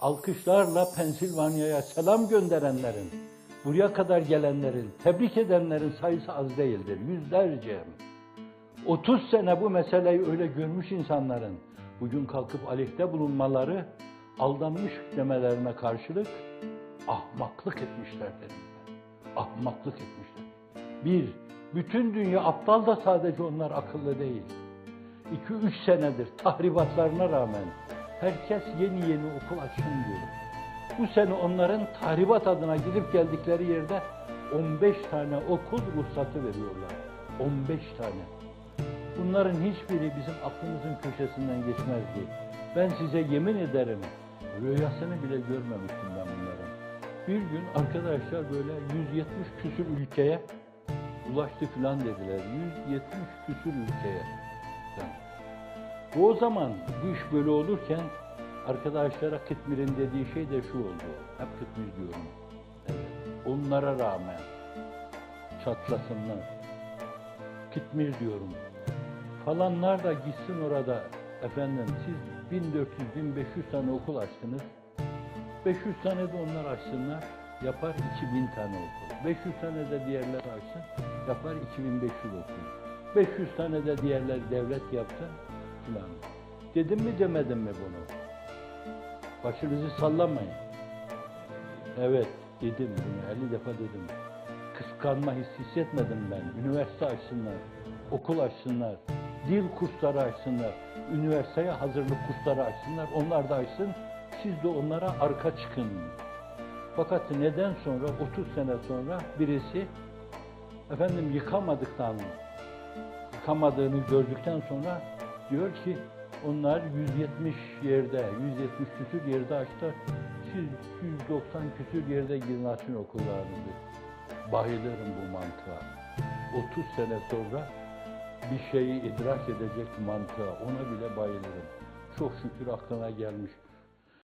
alkışlarla Pensilvanya'ya selam gönderenlerin, buraya kadar gelenlerin, tebrik edenlerin sayısı az değildir, yüzlerce. 30 sene bu meseleyi öyle görmüş insanların bugün kalkıp aleyhte bulunmaları, aldanmış demelerine karşılık ahmaklık etmişler dedim ben. Ahmaklık etmişler. Bir, bütün dünya aptal da sadece onlar akıllı değil. 2-3 senedir tahribatlarına rağmen herkes yeni okul açsın diyor. Bu sene onların tahribat adına gidip geldikleri yerde 15 tane okul ruhsatı veriyorlar. 15 tane. Bunların hiçbiri bizim aklımızın köşesinden geçmezdi. Ben size yemin ederim, rüyasını bile görmemiştim ben bunların. Bir gün arkadaşlar böyle 170 küsur ülkeye ulaştı filan dediler. 170 küsur ülkeye. Yani, bu o zaman bu iş böyle olurken arkadaşlara Kıtmir'in dediği şey de şu oldu. Hep Kıtmir diyorum. Evet. Onlara rağmen çatlasınlar. Kıtmir diyorum. Falanlar da gitsin orada, efendim siz 1400-1500 tane okul açtınız. 500 tane de onlar açsınlar, yapar 2000 tane okul. 500 tane de diğerler açsın, yapar 2500 okul. 500 tane de diğerler devlet yapsın filan. Dedim mi demedim mi bunu? Başınızı sallamayın. Evet dedim bunu, 50 defa dedim. Kıskanma hissi hissetmedim ben. Üniversite açsınlar, okul açsınlar, dil kursları açsınlar, üniversiteye hazırlık kursları açsınlar, onlar da açsın, siz de onlara arka çıkın. Fakat neden sonra, 30 sene sonra birisi, efendim yıkamadığını gördükten sonra diyor ki, onlar 170 yerde, 170 küsur yerde açtı, siz 190 küsur yerde gidin açın okullarınızı. Bayılırım bu mantığa. 30 sene sonra bir şeyi idrak edecek mantığa, ona bile bayılırım. Çok şükür aklına gelmiş.